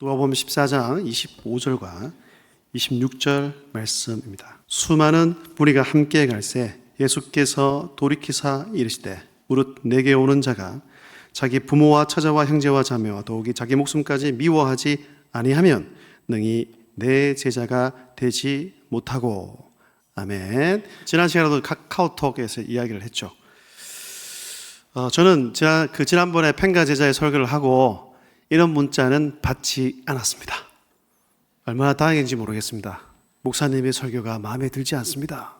누가복음 14장 25절과 26절 말씀입니다. 수많은 무리가 함께 갈새 예수께서 돌이키사 이르시되 무릇 내게 오는 자가 자기 부모와 처자와 형제와 자매와 더욱이 자기 목숨까지 미워하지 아니하면 능히 내 제자가 되지 못하고. 아멘. 지난 시간에도 카카오톡에서 이야기를 했죠. 저는 지난번에 펜가 제자의 설교를 하고 이런 문자는 받지 않았습니다. 얼마나 다행인지 모르겠습니다. 목사님의 설교가 마음에 들지 않습니다.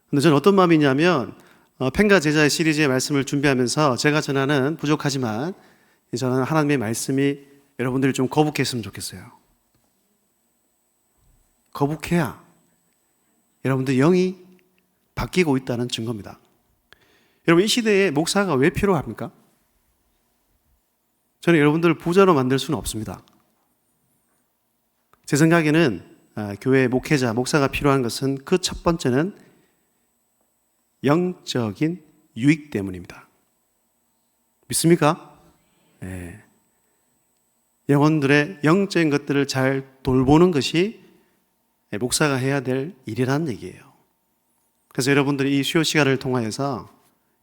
근데 저는 어떤 마음이냐면 펜가 제자의 시리즈의 말씀을 준비하면서 제가 전하는 부족하지만 저는 하나님의 말씀이 여러분들이 좀 거북했으면 좋겠어요. 거북해야 여러분들 영이 바뀌고 있다는 증거입니다. 여러분, 이 시대에 목사가 왜 필요합니까? 저는 여러분들을 부자로 만들 수는 없습니다. 제 생각에는 교회 목회자, 목사가 필요한 것은 그 첫 번째는 영적인 유익 때문입니다. 믿습니까? 네. 영혼들의 영적인 것들을 잘 돌보는 것이 목사가 해야 될 일이라는 얘기예요. 그래서 여러분들이 이 수요 시간을 통하여서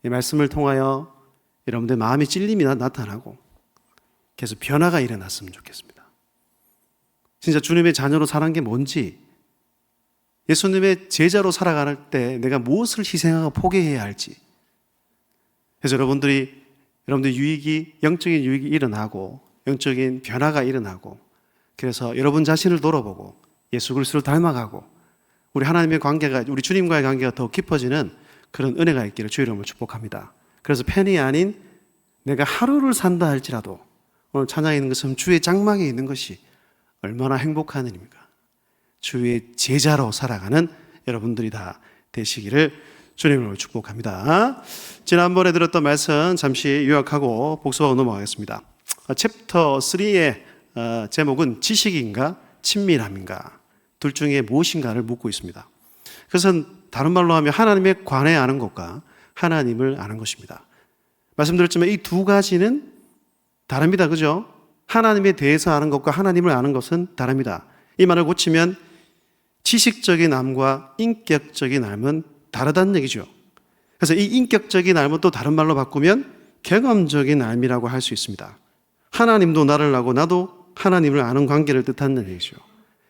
이 말씀을 통하여 여러분들의 마음의 찔림이 나타나고 계속 변화가 일어났으면 좋겠습니다. 진짜 주님의 자녀로 살아간 게 뭔지, 예수님의 제자로 살아갈 때 내가 무엇을 희생하고 포기해야 할지. 그래서 여러분들의 유익이, 영적인 유익이 일어나고 영적인 변화가 일어나고, 그래서 여러분 자신을 돌아보고 예수 그리스도를 닮아가고 우리 하나님의 관계가, 우리 주님과의 관계가 더 깊어지는 그런 은혜가 있기를 주의 이름으로 축복합니다. 그래서 펜이 아닌 내가 하루를 산다 할지라도 오늘 찬양에 있는 것은 주의 장막에 있는 것이 얼마나 행복한 일입니까? 주의 제자로 살아가는 여러분들이 다 되시기를 주님으로 축복합니다. 지난번에 들었던 말씀 잠시 요약하고 복습하고 넘어가겠습니다. 챕터 3의 제목은 지식인가 친밀함인가, 둘 중에 무엇인가를 묻고 있습니다. 그것은 다른 말로 하면 하나님에 관해 아는 것과 하나님을 아는 것입니다. 말씀드렸지만 이 두 가지는 다릅니다. 그죠? 하나님에 대해서 아는 것과 하나님을 아는 것은 다릅니다. 이 말을 고치면 지식적인 암과 인격적인 암은 다르다는 얘기죠. 그래서 이 인격적인 암은 또 다른 말로 바꾸면 경험적인 암이라고 할 수 있습니다. 하나님도 나를 알고 나도 하나님을 아는 관계를 뜻하는 얘기죠.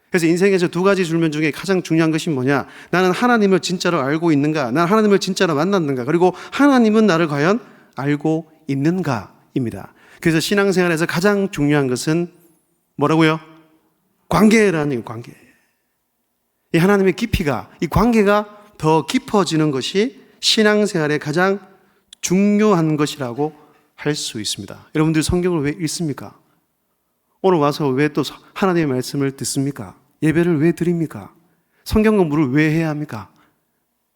그래서 인생에서 두 가지 질문 중에 가장 중요한 것이 뭐냐? 나는 하나님을 진짜로 알고 있는가? 나는 하나님을 진짜로 만났는가? 그리고 하나님은 나를 과연 알고 있는가입니다. 그래서 신앙생활에서 가장 중요한 것은 뭐라고요? 관계라는 얘기예요. 관계. 이 하나님의 깊이가, 이 관계가 더 깊어지는 것이 신앙생활의 가장 중요한 것이라고 할 수 있습니다. 여러분들 성경을 왜 읽습니까? 오늘 와서 왜 또 하나님의 말씀을 듣습니까? 예배를 왜 드립니까? 성경 공부를 왜 해야 합니까?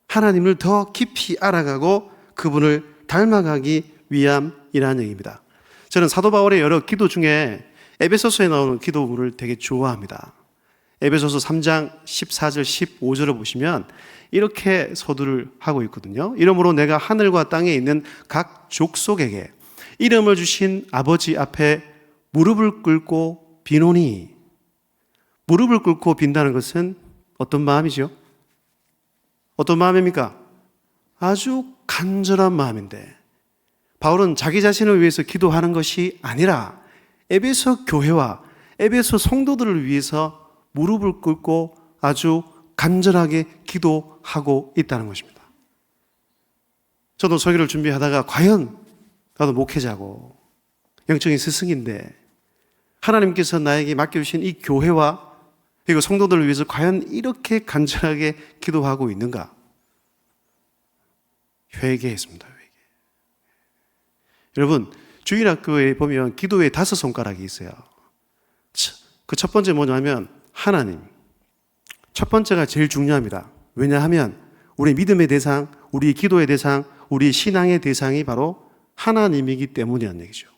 하나님을 더 깊이 알아가고 그분을 닮아가기 위함이라는 얘기입니다. 저는 사도 바울의 여러 기도 중에 에베소서에 나오는 기도문을 되게 좋아합니다. 에베소서 3장 14절 15절을 보시면 이렇게 서두를 하고 있거든요. 이러므로 내가 하늘과 땅에 있는 각 족속에게 이름을 주신 아버지 앞에 무릎을 꿇고 비노니. 무릎을 꿇고 빈다는 것은 어떤 마음이죠? 어떤 마음입니까? 아주 간절한 마음인데, 바울은 자기 자신을 위해서 기도하는 것이 아니라 에베소 교회와 에베소 성도들을 위해서 무릎을 꿇고 아주 간절하게 기도하고 있다는 것입니다. 저도 설교를 준비하다가 과연 나도 목회자고 영적인 스승인데 하나님께서 나에게 맡겨주신 이 교회와 그리고 성도들을 위해서 과연 이렇게 간절하게 기도하고 있는가? 회개했습니다. 회개. 여러분, 주일학교에 보면 기도의 5손가락이 있어요. 그 첫 번째 뭐냐면 하나님. 첫 번째가 제일 중요합니다. 왜냐하면 우리 믿음의 대상, 우리 기도의 대상, 우리 신앙의 대상이 바로 하나님이기 때문이라는 얘기죠.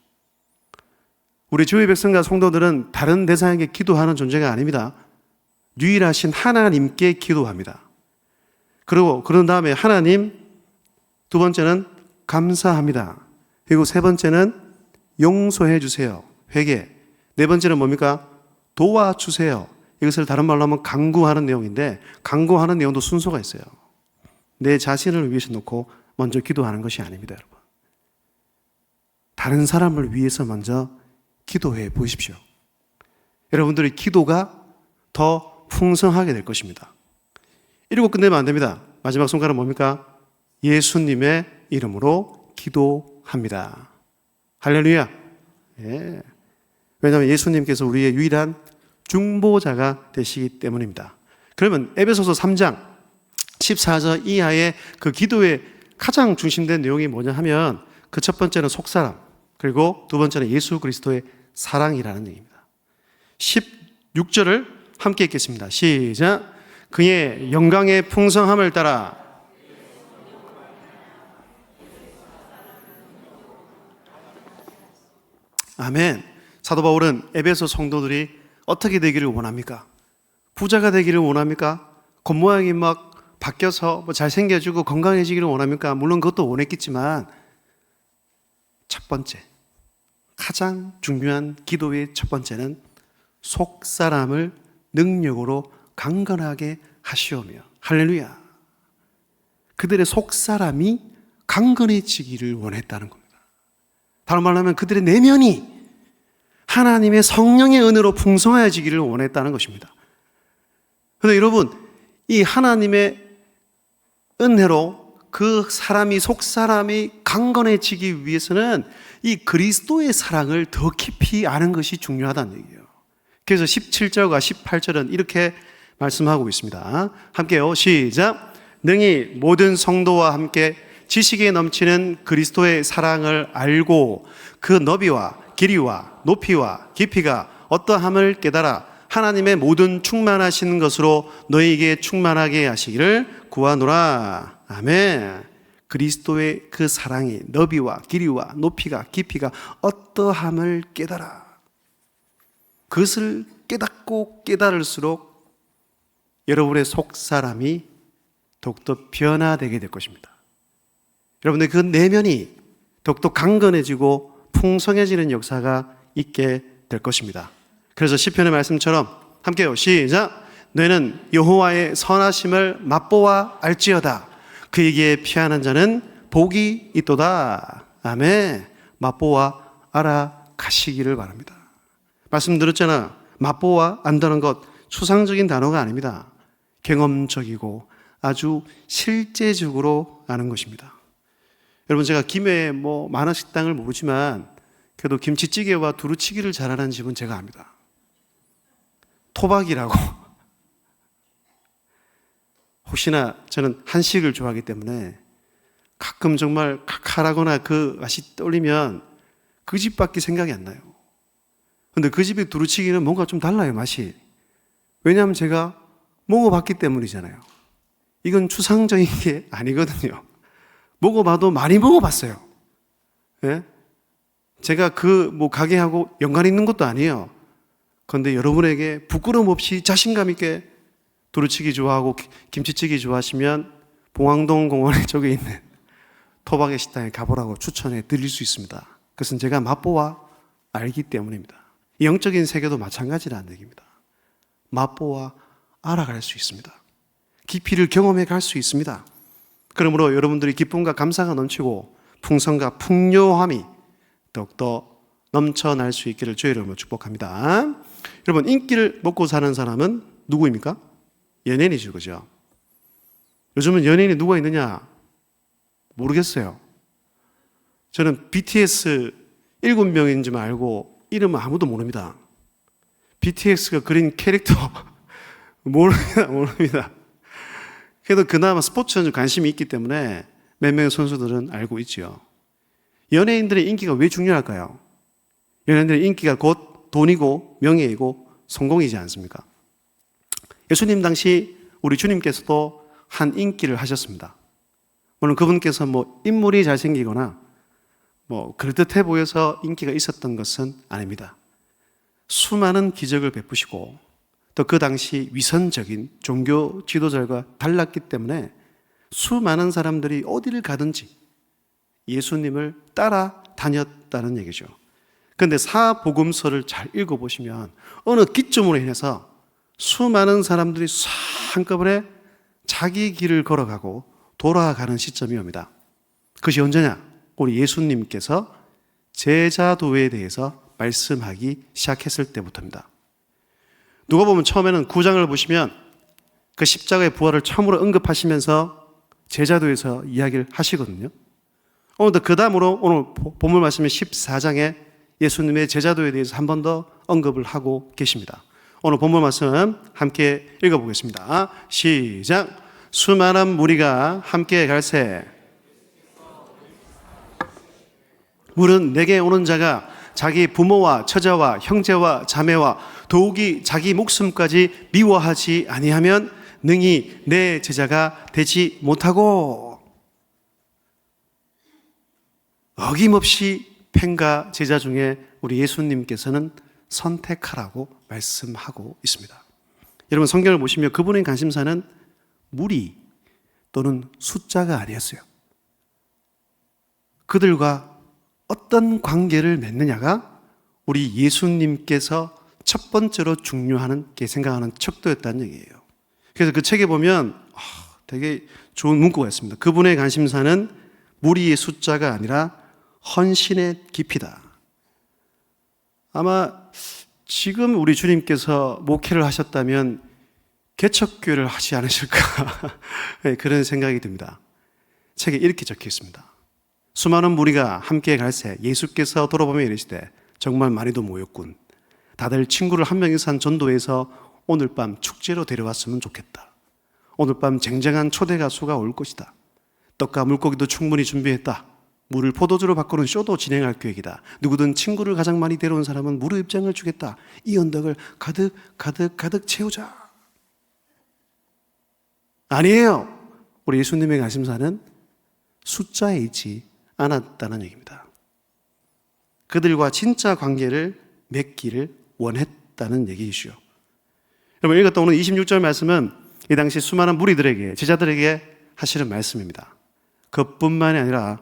우리 주의 백성과 성도들은 다른 대상에게 기도하는 존재가 아닙니다. 유일하신 하나님께 기도합니다. 그리고 그런 다음에 하나님, 두 번째는 감사합니다. 그리고 세 번째는 용서해 주세요. 회개. 네 번째는 뭡니까? 도와주세요. 이것을 다른 말로 하면 간구하는 내용인데, 간구하는 내용도 순서가 있어요. 내 자신을 위해서 놓고 먼저 기도하는 것이 아닙니다, 여러분. 다른 사람을 위해서 먼저 기도해 보십시오. 여러분들의 기도가 더 풍성하게 될 것입니다. 이러고 끝내면 안 됩니다. 마지막 손가락은 뭡니까? 예수님의 이름으로 기도합니다. 할렐루야. 예. 왜냐하면 예수님께서 우리의 유일한 중보자가 되시기 때문입니다. 그러면 에베소서 3장 14절 이하의 그 기도의 가장 중심된 내용이 뭐냐 하면, 그 첫 번째는 속사람, 그리고 두 번째는 예수 그리스도의 사랑이라는 얘기입니다. 16절을 함께 읽겠습니다. 시작. 그의 영광의 풍성함을 따라 아멘. 사도 바울은 에베소 성도들이 어떻게 되기를 원합니까? 부자가 되기를 원합니까? 겉모양이 막 바뀌어서 잘생겨지고 건강해지기를 원합니까? 물론 그것도 원했겠지만, 첫 번째, 가장 중요한 기도의 첫 번째는 속사람을 능력으로 강건하게 하시오며, 할렐루야. 그들의 속사람이 강건해지기를 원했다는 겁니다. 다른 말로 하면 그들의 내면이 하나님의 성령의 은혜로 풍성해지기를 원했다는 것입니다. 그런데 여러분, 이 하나님의 은혜로 그 사람이, 속사람이 강건해지기 위해서는 이 그리스도의 사랑을 더 깊이 아는 것이 중요하다는 얘기예요. 그래서 17절과 18절은 이렇게 말씀하고 있습니다. 함께요. 시작. 능히 모든 성도와 함께 지식에 넘치는 그리스도의 사랑을 알고 그 너비와 길이와 높이와 깊이가 어떠함을 깨달아 하나님의 모든 충만하신 것으로 너희에게 충만하게 하시기를 구하노라. 아멘. 그리스도의 그 사랑이 너비와 길이와 높이가 깊이가 어떠함을 깨달아. 그것을 깨닫고 깨달을수록 여러분의 속사람이 더욱더 변화되게 될 것입니다. 여러분의 그 내면이 더욱더 강건해지고 풍성해지는 역사가 있게 될 것입니다. 그래서 시편의 말씀처럼 함께요. 시작. 너희는 여호와의 선하심을 맛보아 알지어다. 그에게 피하는 자는 복이 있도다. 아멘. 맛보아 알아가시기를 바랍니다. 말씀드렸잖아. 맛보아 안다는 것 추상적인 단어가 아닙니다. 경험적이고 아주 실제적으로 아는 것입니다. 여러분, 제가 김해에 많은 식당을 모르지만 그래도 김치찌개와 두루치기를 잘하는 집은 제가 압니다. 토박이라고. 혹시나 저는 한식을 좋아하기 때문에 가끔 정말 칼칼하거나 그 맛이 떠올리면 그 집밖에 생각이 안 나요. 근데 그 집의 두루치기는 뭔가 좀 달라요, 맛이. 왜냐하면 제가 먹어봤기 때문이잖아요. 이건 추상적인 게 아니거든요. 먹어봐도 많이 먹어봤어요. 예? 제가 그 가게하고 연관이 있는 것도 아니에요. 그런데 여러분에게 부끄러움 없이 자신감 있게 두루치기 좋아하고 김치찌개 좋아하시면 봉황동 공원 쪽에 있는 토박이 식당에 가보라고 추천해 드릴 수 있습니다. 그것은 제가 맛보아 알기 때문입니다. 영적인 세계도 마찬가지라는 얘기입니다. 맛보아 알아갈 수 있습니다. 깊이를 경험해 갈 수 있습니다. 그러므로 여러분들이 기쁨과 감사가 넘치고 풍성과 풍요함이 더욱더 넘쳐날 수 있기를 주의 이름으로 축복합니다. 여러분, 인기를 먹고 사는 사람은 누구입니까? 연예인이죠, 그죠? 요즘은 연예인이 누가 있느냐? 모르겠어요. 저는 BTS 7명인지만 알고 이름은 아무도 모릅니다. BTS가 그린 캐릭터 모릅니다. 그래도 그나마 스포츠에 좀 관심이 있기 때문에 몇 명의 선수들은 알고 있죠. 연예인들의 인기가 왜 중요할까요? 연예인들의 인기가 곧 돈이고 명예이고 성공이지 않습니까? 예수님 당시 우리 주님께서도 한 인기를 하셨습니다. 물론 그분께서 인물이 잘생기거나 그럴듯해 보여서 인기가 있었던 것은 아닙니다. 수많은 기적을 베푸시고 또 그 당시 위선적인 종교 지도자들과 달랐기 때문에 수많은 사람들이 어디를 가든지 예수님을 따라다녔다는 얘기죠. 그런데 사복음서를 잘 읽어보시면 어느 기점으로 인해서 수많은 사람들이 한꺼번에 자기 길을 걸어가고 돌아가는 시점이 옵니다. 그것이 언제냐? 우리 예수님께서 제자도에 대해서 말씀하기 시작했을 때부터입니다. 누가 보면 처음에는 9장을 보시면 그 십자가의 부활을 처음으로 언급하시면서 제자도에서 이야기를 하시거든요. 오늘도 그 다음으로 오늘 본문 말씀인 14장에 예수님의 제자도에 대해서 한 번 더 언급을 하고 계십니다. 오늘 본문 말씀 함께 읽어보겠습니다. 시작. 수많은 무리가 함께 갈새 물은 내게 오는 자가 자기 부모와 처자와 형제와 자매와 더욱이 자기 목숨까지 미워하지 아니하면 능히 내 제자가 되지 못하고. 어김없이 팬과 제자 중에 우리 예수님께서는 선택하라고 말씀하고 있습니다. 여러분 성경을 보시면 그분의 관심사는 무리 또는 숫자가 아니었어요. 그들과 어떤 관계를 맺느냐가 우리 예수님께서 첫 번째로 중요한 게 생각하는 척도였다는 얘기예요. 그래서 그 책에 보면 되게 좋은 문구가 있습니다. 그분의 관심사는 무리의 숫자가 아니라 헌신의 깊이다. 아마 지금 우리 주님께서 목회를 하셨다면 개척교회를 하지 않으실까 그런 생각이 듭니다. 책에 이렇게 적혀 있습니다. 수많은 무리가 함께 갈새 예수께서 돌아보며 이르시되 정말 많이도 모였군. 다들 친구를 한 명 이상 전도해서 오늘 밤 축제로 데려왔으면 좋겠다. 오늘 밤 쟁쟁한 초대 가수가 올 것이다. 떡과 물고기도 충분히 준비했다. 물을 포도주로 바꾸는 쇼도 진행할 계획이다. 누구든 친구를 가장 많이 데려온 사람은 무료 입장을 주겠다. 이 언덕을 가득 채우자. 아니에요. 우리 예수님의 관심사는 숫자에 있지 않았다는 얘기입니다. 그들과 진짜 관계를 맺기를 원했다는 얘기이시오. 여러분 읽었던 오늘 26절 말씀은 이 당시 수많은 무리들에게 제자들에게 하시는 말씀입니다. 그뿐만이 아니라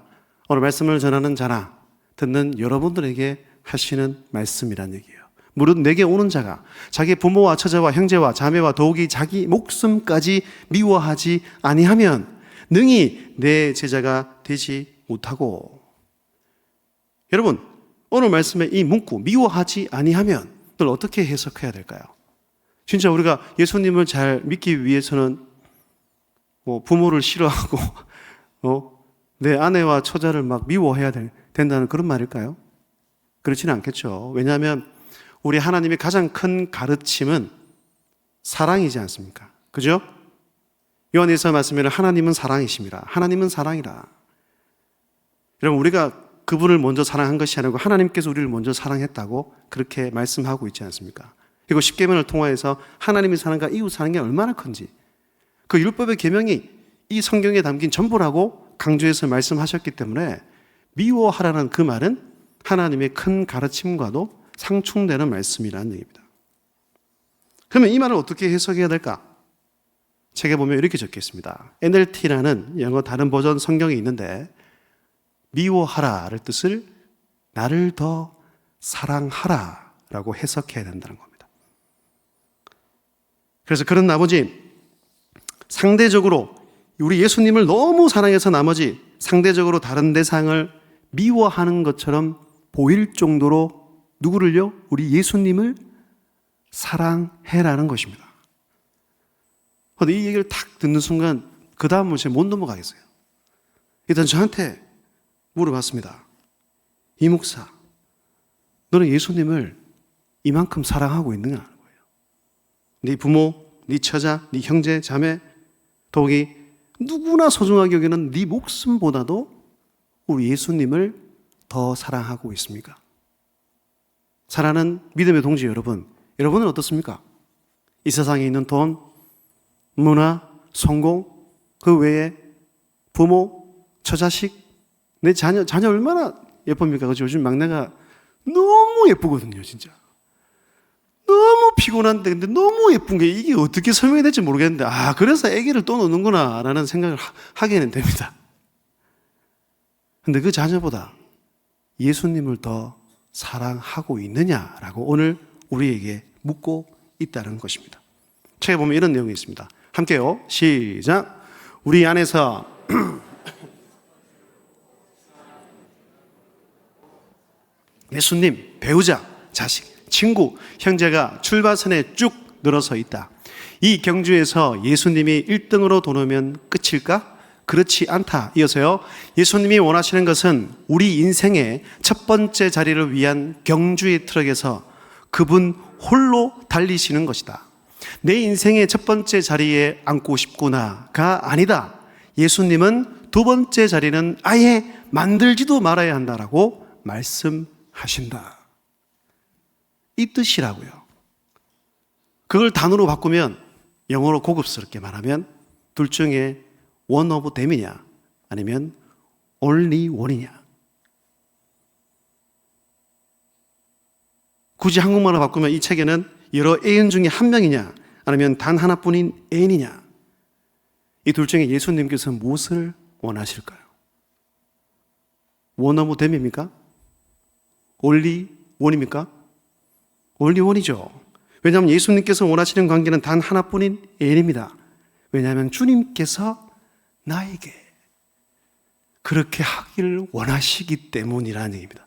오늘 말씀을 전하는 자나 듣는 여러분들에게 하시는 말씀이란 얘기예요. 무릇 내게 오는 자가 자기 부모와 처자와 형제와 자매와 더욱이 자기 목숨까지 미워하지 아니하면 능히 내 제자가 되지 못하고. 여러분 오늘 말씀의 이 문구 미워하지 아니하면 늘 어떻게 해석해야 될까요? 진짜 우리가 예수님을 잘 믿기 위해서는 부모를 싫어하고 내 아내와 처자를 막 미워해야 된다는 그런 말일까요? 그렇지는 않겠죠. 왜냐하면 우리 하나님의 가장 큰 가르침은 사랑이지 않습니까? 그죠? 요한일서 말씀에는 하나님은 사랑이십니다. 하나님은 사랑이라. 여러분 우리가 그분을 먼저 사랑한 것이 아니고 하나님께서 우리를 먼저 사랑했다고 그렇게 말씀하고 있지 않습니까? 그리고 십계명을 통하여서 하나님의 사랑과 이웃 사랑이 얼마나 큰지 그 율법의 계명이 이 성경에 담긴 전부라고 강조해서 말씀하셨기 때문에 미워하라는 그 말은 하나님의 큰 가르침과도 상충되는 말씀이라는 얘기입니다. 그러면 이 말을 어떻게 해석해야 될까? 책에 보면 이렇게 적혀 있습니다. NLT라는 영어 다른 버전 성경이 있는데 미워하라를 뜻을 나를 더 사랑하라 라고 해석해야 된다는 겁니다. 그래서 그런 나머지 상대적으로 우리 예수님을 너무 사랑해서 나머지 상대적으로 다른 대상을 미워하는 것처럼 보일 정도로 누구를요? 우리 예수님을 사랑해라는 것입니다. 근데 이 얘기를 탁 듣는 순간 그 다음은 제가 못 넘어가겠어요. 일단 저한테 물어봤습니다. 이 목사, 너는 예수님을 이만큼 사랑하고 있느냐? 하는 거예요. 네 부모, 네 처자, 네 형제, 자매, 더욱이 누구나 소중하게 여기는 네 목숨보다도 우리 예수님을 더 사랑하고 있습니까? 사랑하는 믿음의 동지 여러분, 여러분은 어떻습니까? 이 세상에 있는 돈, 문화, 성공, 그 외에 부모, 처자식, 내 자녀 얼마나 예쁩니까? 그죠? 요즘 막내가 너무 예쁘거든요, 진짜. 너무 피곤한데, 근데 너무 예쁜 게 이게 어떻게 설명이 될지 모르겠는데, 그래서 아기를 또 놓는구나, 라는 생각을 하게는 됩니다. 근데 그 자녀보다 예수님을 더 사랑하고 있느냐라고 오늘 우리에게 묻고 있다는 것입니다. 책에 보면 이런 내용이 있습니다. 함께요. 시작. 우리 안에서 예수님, 배우자, 자식, 친구, 형제가 출발선에 쭉 늘어서 있다. 이 경주에서 예수님이 1등으로 도노면 끝일까? 그렇지 않다. 이어서요. 예수님이 원하시는 것은 우리 인생의 첫 번째 자리를 위한 경주의 트럭에서 그분 홀로 달리시는 것이다. 내 인생의 첫 번째 자리에 앉고 싶구나가 아니다. 예수님은 두 번째 자리는 아예 만들지도 말아야 한다라고 말씀하신다. 이 뜻이라고요. 그걸 단어로 바꾸면, 영어로 고급스럽게 말하면 둘 중에 one of them이냐 아니면 only one이냐. 굳이 한국말로 바꾸면 이 책에는 여러 애인 중에 한 명이냐 아니면 단 하나뿐인 애인이냐. 이 둘 중에 예수님께서 무엇을 원하실까요? one of them입니까? only one입니까? only one이죠. 왜냐하면 예수님께서 원하시는 관계는 단 하나뿐인 애인입니다. 왜냐하면 주님께서 나에게 그렇게 하기를 원하시기 때문이라는 얘기입니다.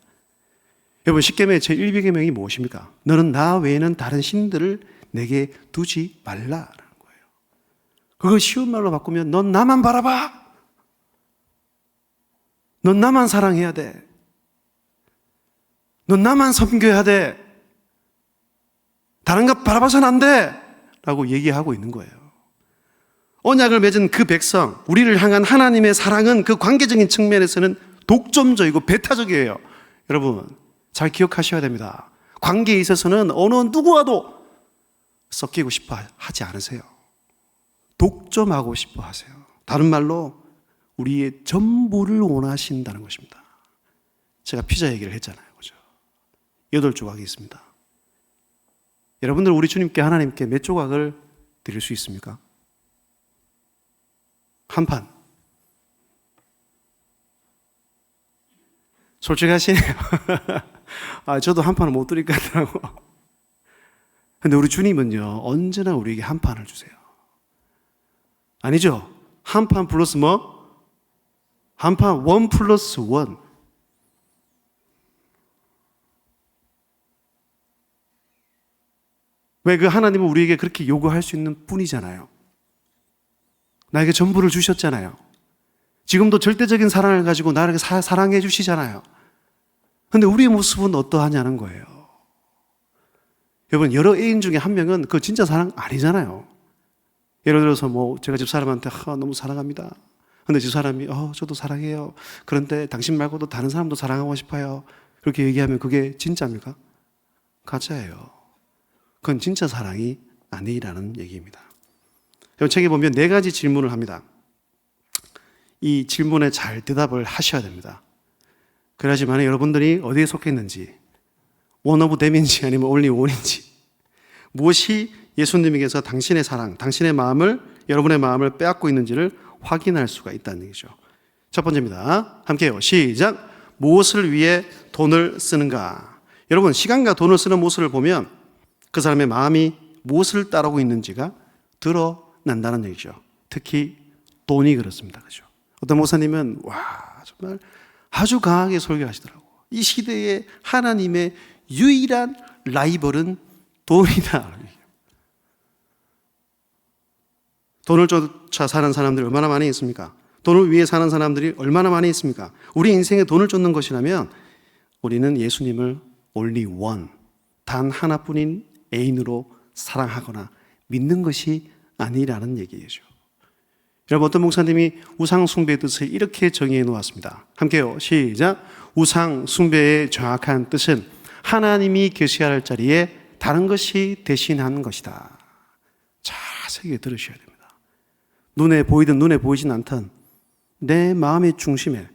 여러분, 십계명의 제1계명이 무엇입니까? 너는 나 외에는 다른 신들을 내게 두지 말라라는 거예요. 그걸 쉬운 말로 바꾸면 넌 나만 바라봐. 넌 나만 사랑해야 돼. 넌 나만 섬겨야 돼. 다른 것 바라봐서는 안 돼. 라고 얘기하고 있는 거예요. 언약을 맺은 그 백성, 우리를 향한 하나님의 사랑은 그 관계적인 측면에서는 독점적이고 배타적이에요. 여러분, 잘 기억하셔야 됩니다. 관계에 있어서는 어느 누구와도 섞이고 싶어 하지 않으세요. 독점하고 싶어 하세요. 다른 말로 우리의 전부를 원하신다는 것입니다. 제가 피자 얘기를 했잖아요. 그죠? 8조각이 있습니다. 여러분들, 우리 주님께, 하나님께 몇 조각을 드릴 수 있습니까? 한 판. 솔직하시네요. 저도 한 판을 못 드릴 것 같더라고. 근데 우리 주님은요, 언제나 우리에게 한 판을 주세요. 아니죠? 한 판 플러스 뭐? 한 판, 원 플러스 원. 왜? 그 하나님은 우리에게 그렇게 요구할 수 있는 분이잖아요. 나에게 전부를 주셨잖아요. 지금도 절대적인 사랑을 가지고 나를 사랑해 주시잖아요. 근데 우리의 모습은 어떠하냐는 거예요. 여러분, 여러 애인 중에 한 명은 그거 진짜 사랑 아니잖아요. 예를 들어서 뭐 제가 집사람한테 너무 사랑합니다. 근데 집사람이 저도 사랑해요. 그런데 당신 말고도 다른 사람도 사랑하고 싶어요. 그렇게 얘기하면 그게 진짜입니까? 가짜예요. 그건 진짜 사랑이 아니라는 얘기입니다. 책에 보면 4가지 질문을 합니다. 이 질문에 잘 대답을 하셔야 됩니다. 그래야지만 여러분들이 어디에 속했는지, one of them인지 아니면 only one인지, 무엇이 예수님에게서 당신의 사랑, 당신의 마음을, 여러분의 마음을 빼앗고 있는지를 확인할 수가 있다는 얘기죠. 첫 번째입니다. 함께요. 시작. 무엇을 위해 돈을 쓰는가? 여러분, 시간과 돈을 쓰는 모습을 보면 그 사람의 마음이 무엇을 따르고 있는지가 드러난다는 얘기죠. 특히 돈이 그렇습니다. 그죠? 어떤 목사님은 정말 아주 강하게 설교하시더라고요. 이 시대에 하나님의 유일한 라이벌은 돈이다. 돈을 쫓아 사는 사람들이 얼마나 많이 있습니까? 돈을 위해 사는 사람들이 얼마나 많이 있습니까? 우리 인생에 돈을 쫓는 것이라면 우리는 예수님을 only one, 단 하나뿐인 애인으로 사랑하거나 믿는 것이 아니라는 얘기죠. 여러분, 어떤 목사님이 우상 숭배의 뜻을 이렇게 정의해 놓았습니다. 함께요. 시작. 우상 숭배의 정확한 뜻은 하나님이 계셔야 할 자리에 다른 것이 대신한 것이다. 자세히 들으셔야 됩니다. 눈에 보이든 눈에 보이진 않든 내 마음의 중심에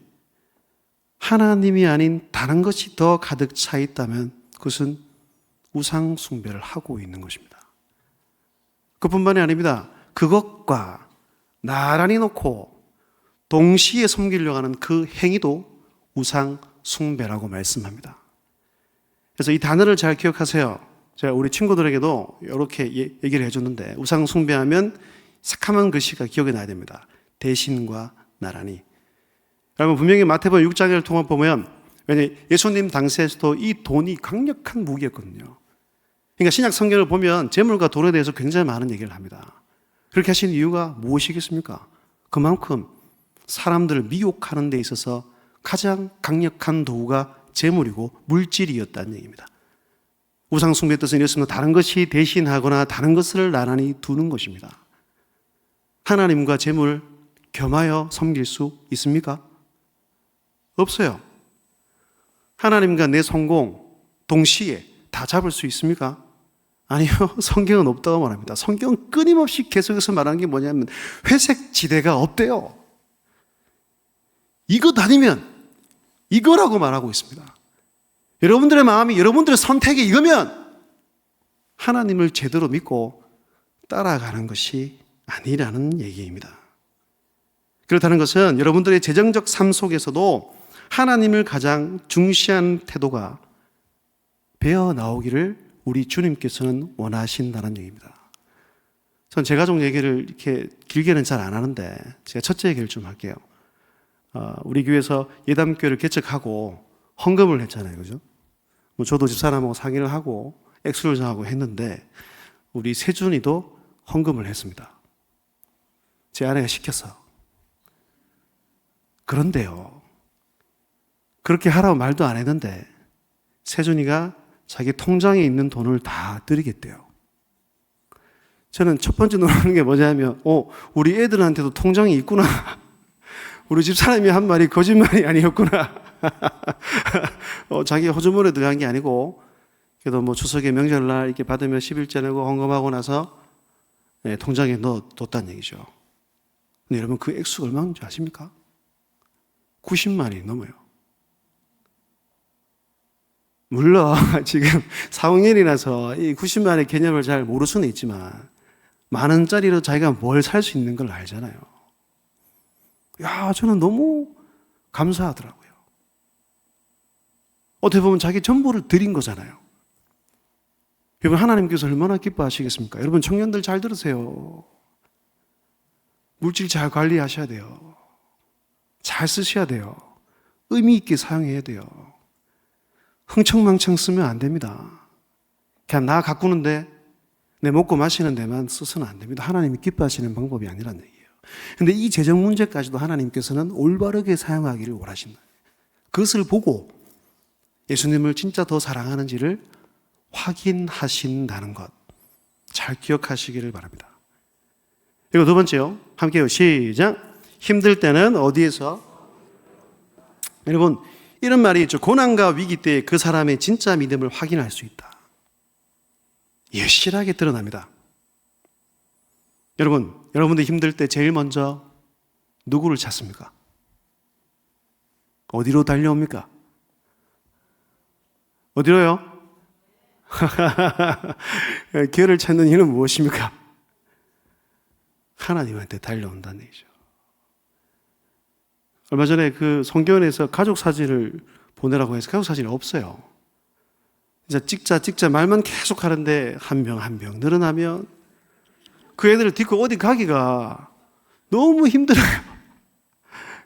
하나님이 아닌 다른 것이 더 가득 차 있다면 그것은 우상 숭배를 하고 있는 것입니다. 그뿐만이 아닙니다. 그것과 나란히 놓고 동시에 섬기려고 하는 그 행위도 우상 숭배라고 말씀합니다. 그래서 이 단어를 잘 기억하세요. 제가 우리 친구들에게도 이렇게 얘기를 해줬는데, 우상 숭배하면 새카만 글씨가 기억에 나야 됩니다. 대신과 나라니. 여러분, 분명히 마태복음 6장을 통해 보면, 왜냐하면 예수님 당시에서도 이 돈이 강력한 무기였거든요. 그러니까 신약 성경을 보면 재물과 돈에 대해서 굉장히 많은 얘기를 합니다. 그렇게 하신 이유가 무엇이겠습니까? 그만큼 사람들을 미혹하는 데 있어서 가장 강력한 도구가 재물이고 물질이었다는 얘기입니다. 우상 숭배의 뜻은 이렇습니다. 다른 것이 대신하거나 다른 것을 나란히 두는 것입니다. 하나님과 재물 겸하여 섬길 수 있습니까? 없어요. 하나님과 내 성공 동시에 다 잡을 수 있습니까? 아니요. 성경은 없다고 말합니다. 성경은 끊임없이 계속해서 말하는 게 뭐냐면 회색 지대가 없대요. 이것 아니면 이거라고 말하고 있습니다. 여러분들의 마음이, 여러분들의 선택이 이거면 하나님을 제대로 믿고 따라가는 것이 아니라는 얘기입니다. 그렇다는 것은 여러분들의 재정적 삶 속에서도 하나님을 가장 중시한 태도가 배어 나오기를 우리 주님께서는 원하신다는 얘기입니다. 전 제 가족 얘기를 이렇게 길게는 잘 안 하는데 제가 첫째 얘기를 좀 할게요. 우리 교회에서 예담교회를 개척하고 헌금을 했잖아요. 그죠? 뭐 저도 집사람하고 상의를 하고 액수를 정하고 했는데 우리 세준이도 헌금을 했습니다. 제 아내가 시켰어. 그런데요, 그렇게 하라고 말도 안 했는데 세준이가 자기 통장에 있는 돈을 다 드리겠대요. 저는 첫 번째 놀라는 게 뭐냐면 우리 애들한테도 통장이 있구나. 우리 집사람이 한 말이 거짓말이 아니었구나. 자기 호주머니에 들어간 게 아니고, 그래도 뭐 추석에 명절날 이렇게 받으면 11조 내고 헌금하고 나서 통장에 넣어뒀다는 얘기죠. 근데 여러분, 그 액수가 얼마인지 아십니까? 90만이 넘어요. 물론 지금 4학년이라서 이 90만의 개념을 잘 모를 수는 있지만 만 원짜리로 자기가 뭘 살 수 있는 걸 알잖아요. 야, 저는 너무 감사하더라고요. 어떻게 보면 자기 전부를 드린 거잖아요. 여러분, 하나님께서 얼마나 기뻐하시겠습니까? 여러분, 청년들 잘 들으세요. 물질 잘 관리하셔야 돼요. 잘 쓰셔야 돼요. 의미 있게 사용해야 돼요. 흥청망청 쓰면 안 됩니다. 그냥 나 가꾸는데 내 먹고 마시는 데만 써서는 안 됩니다. 하나님이 기뻐하시는 방법이 아니라는 얘기예요. 그런데 이 재정 문제까지도 하나님께서는 올바르게 사용하기를 원하신다. 그것을 보고 예수님을 진짜 더 사랑하는지를 확인하신다는 것, 잘 기억하시기를 바랍니다. 그리고 두 번째요. 함께요. 시작. 힘들 때는 어디에서? 여러분, 이런 말이 있죠. 고난과 위기 때 그 사람의 진짜 믿음을 확인할 수 있다. 여실하게 드러납니다. 여러분, 여러분들 힘들 때 제일 먼저 누구를 찾습니까? 어디로 달려옵니까? 어디로요? 교회를 찾는 이유는 무엇입니까? 하나님한테 달려온다는 얘기죠. 얼마 전에 그 성교원에서 가족 사진을 보내라고 해서 가족 사진이 없어요. 이제 찍자 말만 계속 하는데 한 명 늘어나면 그 애들을 딛고 어디 가기가 너무 힘들어요.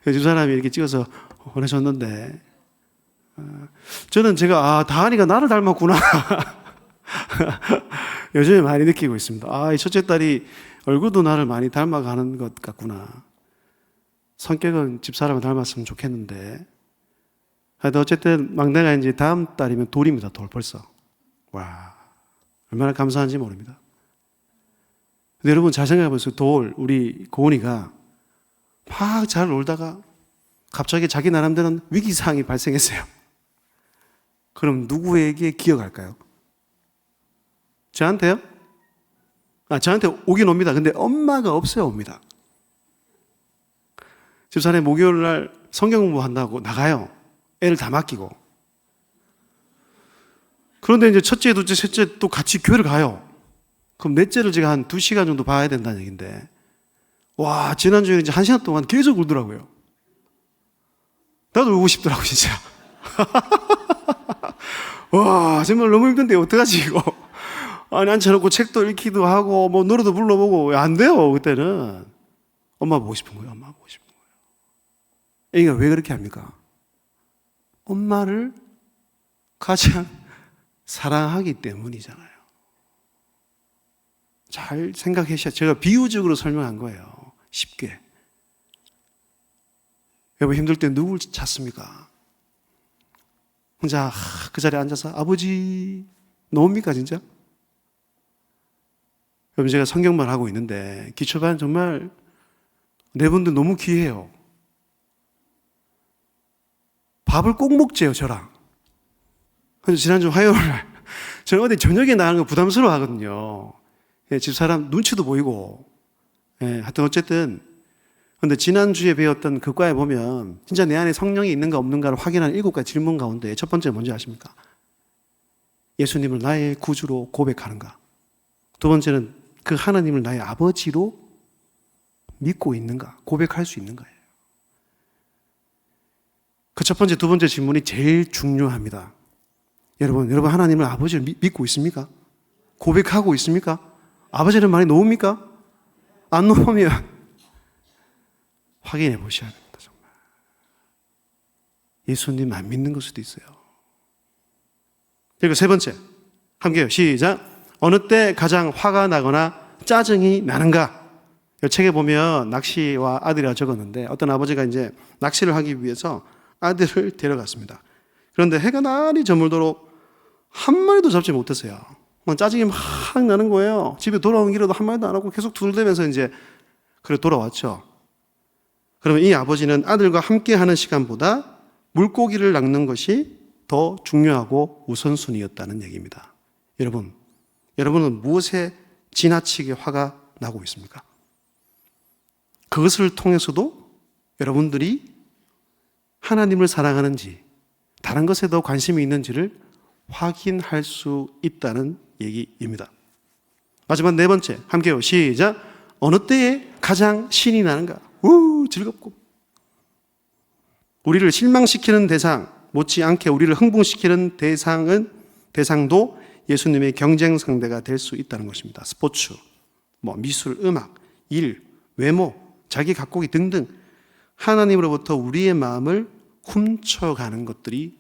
그 사람이 이렇게 찍어서 보내줬는데 저는 제가 다한이가 나를 닮았구나. 요즘에 많이 느끼고 있습니다. 이 첫째 딸이 얼굴도 나를 많이 닮아가는 것 같구나. 성격은 집사람을 닮았으면 좋겠는데 하여튼 어쨌든 막내가 이제 다음 달이면 돌입니다. 돌 벌써. 와, 얼마나 감사한지 모릅니다. 근데 여러분 잘 생각해 보세요. 우리 고은이가 막 잘 놀다가 갑자기 자기 나름대로 위기사항이 발생했어요. 그럼 누구에게 기어갈까요? 저한테요? 저한테 오긴 옵니다. 근데 엄마가 없어요, 옵니다. 집사람이 목요일 날 성경 공부한다고 나가요. 애를 다 맡기고. 그런데 이제 첫째, 둘째, 셋째 또 같이 교회를 가요. 그럼 넷째를 제가 한 2시간 정도 봐야 된다는 얘기인데, 와, 지난주에 이제 1시간 동안 계속 울더라고요. 나도 울고 싶더라고, 진짜. 와, 정말 너무 힘든데 어떡하지 이거. 아니, 앉혀놓고 책도 읽기도 하고 뭐 노래도 불러보고 안 돼요. 그때는 엄마 보고 싶은 거예요. 엄마 보고 싶은 거예요. 애가 왜 그렇게 합니까? 엄마를 가장 사랑하기 때문이잖아요. 잘 생각하셔야. 제가 비유적으로 설명한 거예요. 쉽게. 여러분 힘들 때 누굴 찾습니까? 혼자 그 자리에 앉아서 아버지 나옵니까 진짜? 여러분 제가 성경만 하고 있는데 기초반 정말 네 분들 너무 귀해요. 밥을 꼭 먹재요 저랑. 그래서 지난주 화요일날 저는 어디 저녁에 나가는 거 부담스러워 하거든요. 집사람 눈치도 보이고. 하여튼 어쨌든 근데 지난주에 배웠던 그 과에 보면 진짜 내 안에 성령이 있는가 없는가를 확인하는 7가지 질문 가운데 첫 번째 뭔지 아십니까? 예수님을 나의 구주로 고백하는가? 두 번째는 그 하나님을 나의 아버지로 믿고 있는가? 고백할 수 있는가예요. 그 첫 번째, 두 번째 질문이 제일 중요합니다. 여러분 하나님을 아버지를 믿고 있습니까? 고백하고 있습니까? 아버지는 말이 놓습니까? 안 놓으면 확인해 보셔야 됩니다. 정말. 예수님 안 믿는 걸 수도 있어요. 그리고 세 번째, 함께요. 시작. 어느 때 가장 화가 나거나 짜증이 나는가? 이 책에 보면 낚시와 아들이라 적었는데 어떤 아버지가 이제 낚시를 하기 위해서 아들을 데려갔습니다. 그런데 해가 날이 저물도록 한 마리도 잡지 못했어요. 짜증이 막 나는 거예요. 집에 돌아온 길에도 한 마리도 안 하고 계속 둘대면서 이제 그래 돌아왔죠. 그러면 이 아버지는 아들과 함께 하는 시간보다 물고기를 낚는 것이 더 중요하고 우선순위였다는 얘기입니다. 여러분은 무엇에 지나치게 화가 나고 있습니까? 그것을 통해서도 여러분들이 하나님을 사랑하는지 다른 것에 더 관심이 있는지를 확인할 수 있다는 얘기입니다. 마지막 네 번째, 함께요. 시작. 어느 때에 가장 신이 나는가? 즐겁고. 우리를 실망시키는 대상, 못지않게 우리를 흥분시키는 대상도 예수님의 경쟁 상대가 될 수 있다는 것입니다. 스포츠, 미술, 음악, 일, 외모, 자기 가꾸기 등등 하나님으로부터 우리의 마음을 훔쳐가는 것들이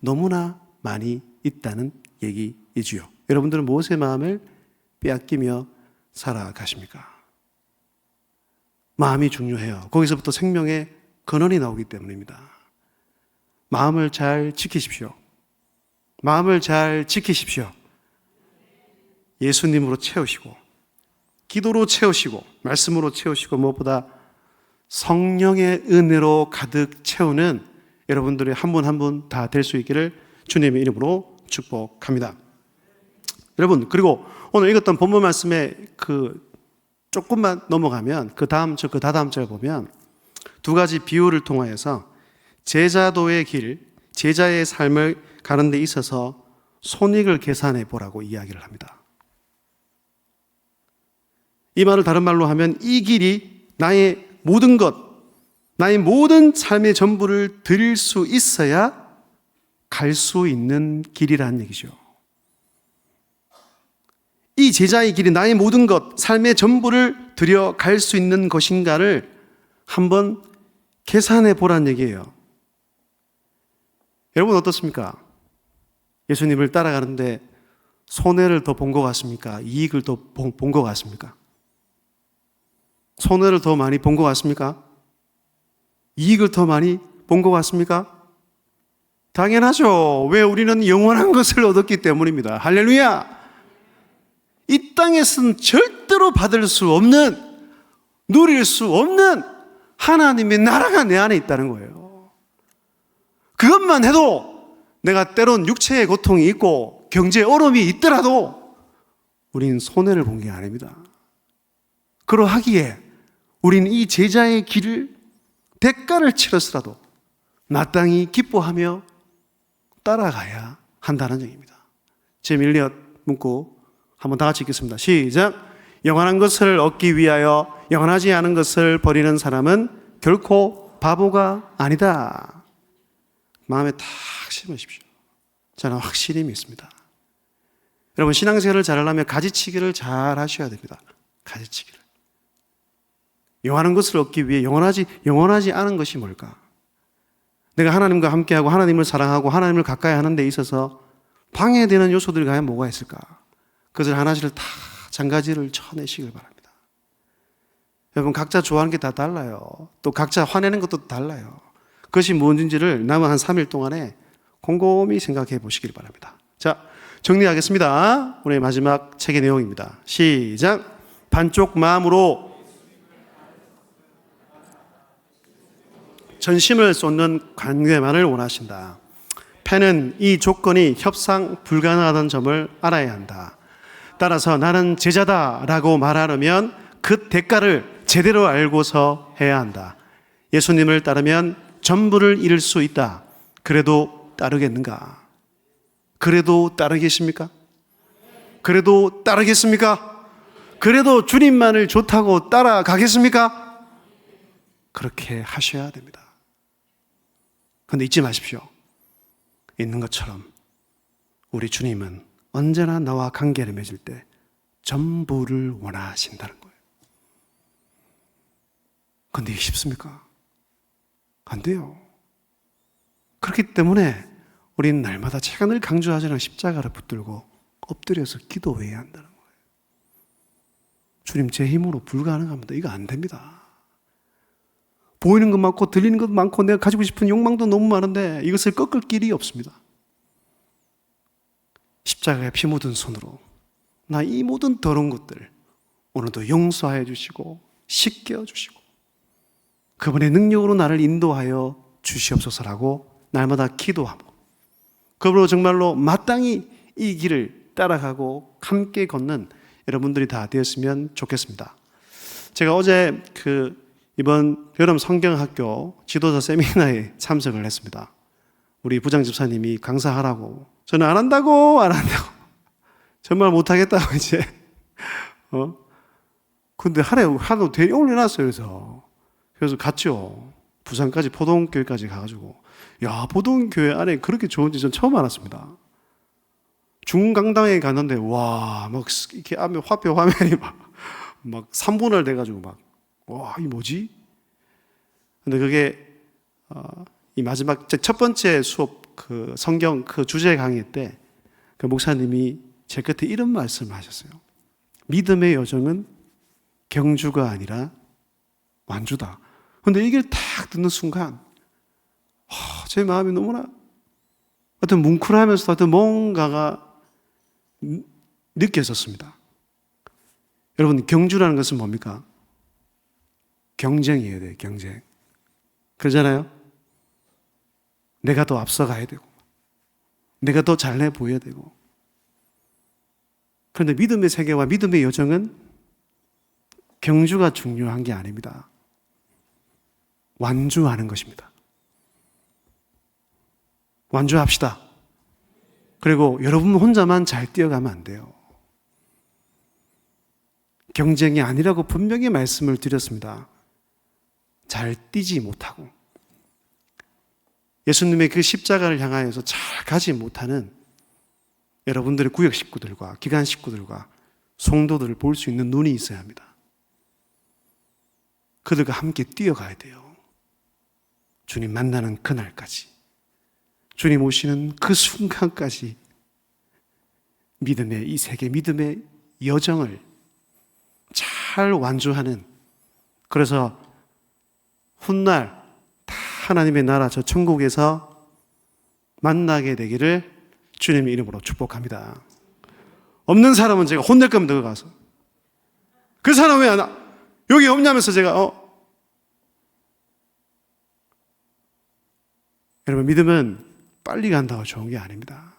너무나 많이 있다는 얘기이지요. 여러분들은 무엇의 마음을 빼앗기며 살아가십니까? 마음이 중요해요. 거기서부터 생명의 근원이 나오기 때문입니다. 마음을 잘 지키십시오. 마음을 잘 지키십시오. 예수님으로 채우시고 기도로 채우시고 말씀으로 채우시고 무엇보다 성령의 은혜로 가득 채우는 여러분들이 한 분 한 분 다 될 수 있기를 주님의 이름으로 축복합니다. 여러분, 그리고 오늘 읽었던 본문 말씀에 조금만 넘어가면 그 다다음 절 보면 두 가지 비유를 통하여서 제자도의 길, 제자의 삶을 가는 데 있어서 손익을 계산해 보라고 이야기를 합니다. 이 말을 다른 말로 하면 이 길이 나의 모든 것, 나의 모든 삶의 전부를 드릴 수 있어야 갈 수 있는 길이라는 얘기죠. 이 제자의 길이 나의 모든 것, 삶의 전부를 들여 갈 수 있는 것인가를 한번 계산해 보라는 얘기예요. 여러분 어떻습니까? 예수님을 따라가는데 손해를 더 본 것 같습니까? 이익을 더 본 것 같습니까? 손해를 더 많이 본 것 같습니까? 이익을 더 많이 본 것 같습니까? 당연하죠. 왜? 우리는 영원한 것을 얻었기 때문입니다. 할렐루야! 이 땅에서는 절대로 받을 수 없는, 누릴 수 없는 하나님의 나라가 내 안에 있다는 거예요. 그것만 해도 내가 때론 육체의 고통이 있고 경제의 어려움이 있더라도 우린 손해를 본 게 아닙니다. 그러하기에 우리는 이 제자의 길을 대가를 치러서라도 마땅히 기뻐하며 따라가야 한다는 얘기입니다. 제임 일리엇 문구 한번 다 같이 읽겠습니다. 시작. 영원한 것을 얻기 위하여 영원하지 않은 것을 버리는 사람은 결코 바보가 아니다. 마음에 탁 심으십시오. 저는 확실히 믿습니다. 여러분, 신앙생활을 잘하려면 가지치기를 잘 하셔야 됩니다. 가지치기를. 영원한 것을 얻기 위해 영원하지 않은 것이 뭘까? 내가 하나님과 함께하고 하나님을 사랑하고 하나님을 가까이 하는 데 있어서 방해되는 요소들이 과연 뭐가 있을까? 그것을 하나씩 다 장가지를 쳐내시길 바랍니다. 여러분, 각자 좋아하는 게 다 달라요. 또 각자 화내는 것도 달라요. 그것이 무엇인지를 남은 한 3일 동안에 곰곰이 생각해 보시길 바랍니다. 자, 정리하겠습니다. 오늘 마지막 책의 내용입니다. 시작. 반쪽 마음으로 전심을 쏟는 관계만을 원하신다. 펜은 이 조건이 협상 불가능하다는 점을 알아야 한다. 따라서 나는 제자다라고 말하려면 그 대가를 제대로 알고서 해야 한다. 예수님을 따르면 전부를 잃을 수 있다. 그래도 따르겠는가? 그래도 따르겠습니까? 그래도 따르겠습니까? 그래도 주님만을 좋다고 따라가겠습니까? 그렇게 하셔야 됩니다. 그런데 잊지 마십시오. 있는 것처럼 우리 주님은 언제나 나와 관계를 맺을 때 전부를 원하신다는 거예요. 그런데 이게 쉽습니까? 안 돼요. 그렇기 때문에 우리는 날마다 제가 늘 강조하자는 십자가를 붙들고 엎드려서 기도해야 한다는 거예요. 주님, 제 힘으로 불가능합니다. 이거 안 됩니다. 보이는 것 많고 들리는 것 많고 내가 가지고 싶은 욕망도 너무 많은데 이것을 꺾을 길이 없습니다. 십자가에 피 묻은 손으로 나 이 모든 더러운 것들 오늘도 용서해 주시고 씻겨 주시고 그분의 능력으로 나를 인도하여 주시옵소서라고 날마다 기도하고 그분으로 정말로 마땅히 이 길을 따라가고 함께 걷는 여러분들이 다 되었으면 좋겠습니다. 제가 어제 이번 여름 성경학교 지도자 세미나에 참석을 했습니다. 우리 부장 집사님이 강사하라고. 저는 안 한다고. 정말 못하겠다고 이제. 근데 하도 되게 올려놨어요. 그래서 갔죠. 부산까지 포동교회까지 가가지고. 야, 포동교회 안에 그렇게 좋은지 전 처음 알았습니다. 중강당에 갔는데, 와, 막 이렇게 화표 화면이 막 3분할 돼가지고 와, 이 뭐지? 근데 그게, 이 마지막, 첫 번째 수업, 성경 주제 강의 때, 목사님이 제 끝에 이런 말씀을 하셨어요. 믿음의 여정은 경주가 아니라 완주다. 근데 이걸 딱 듣는 순간, 제 마음이 너무나, 어떤 뭉클하면서도 어떤 뭔가가 느껴졌습니다. 여러분, 경주라는 것은 뭡니까? 경쟁이어야 돼요, 경쟁. 그러잖아요? 내가 더 앞서가야 되고, 내가 더 잘내 보여야 되고. 그런데 믿음의 세계와 믿음의 여정은 경주가 중요한 게 아닙니다. 완주하는 것입니다. 완주합시다. 그리고 여러분 혼자만 잘 뛰어가면 안 돼요. 경쟁이 아니라고 분명히 말씀을 드렸습니다. 잘 뛰지 못하고 예수님의 그 십자가를 향하여서 잘 가지 못하는 여러분들의 구역 식구들과 기관 식구들과 성도들을 볼 수 있는 눈이 있어야 합니다. 그들과 함께 뛰어가야 돼요. 주님 만나는 그날까지, 주님 오시는 그 순간까지 믿음의 이 세계, 믿음의 여정을 잘 완주하는, 그래서 훗날 다 하나님의 나라 저 천국에서 만나게 되기를 주님의 이름으로 축복합니다. 없는 사람은 제가 혼낼 겁니다. 그 가서 그 사람 왜 여기 없냐면서 제가 여러분, 믿음은 빨리 간다고 좋은 게 아닙니다.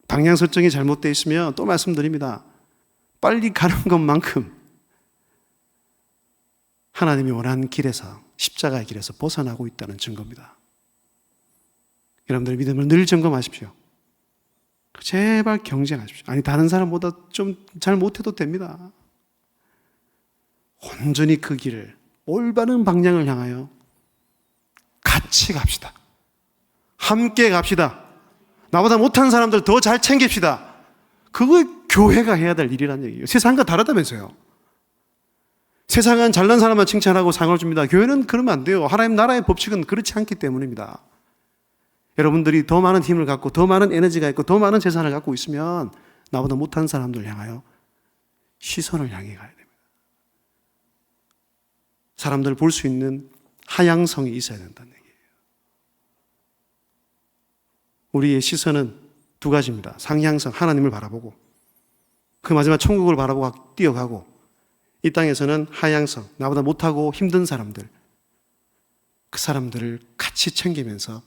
방향 설정이 잘못되어 있으면 또 말씀드립니다. 빨리 가는 것만큼 하나님이 원하는 길에서, 십자가의 길에서 벗어나고 있다는 증거입니다. 여러분들의 믿음을 늘 점검하십시오. 제발 경쟁하십시오. 아니, 다른 사람보다 좀 잘 못해도 됩니다. 온전히 그 길을, 올바른 방향을 향하여 같이 갑시다. 함께 갑시다. 나보다 못한 사람들 더 잘 챙깁시다. 그거 교회가 해야 될 일이란 얘기예요. 세상과 다르다면서요. 세상은 잘난 사람만 칭찬하고 상을 줍니다. 교회는 그러면 안 돼요. 하나님 나라의 법칙은 그렇지 않기 때문입니다. 여러분들이 더 많은 힘을 갖고 더 많은 에너지가 있고 더 많은 재산을 갖고 있으면 나보다 못한 사람들 향하여 시선을 향해 가야 됩니다. 사람들을 볼 수 있는 하향성이 있어야 된다는 얘기예요. 우리의 시선은 두 가지입니다. 상향성, 하나님을 바라보고 그 마지막 천국을 바라보고 뛰어가고, 이 땅에서는 하향성, 나보다 못하고 힘든 사람들, 그 사람들을 같이 챙기면서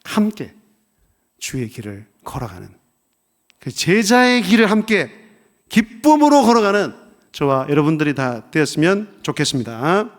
함께 주의 길을 걸어가는, 그 제자의 길을 함께 기쁨으로 걸어가는 저와 여러분들이 다 되었으면 좋겠습니다.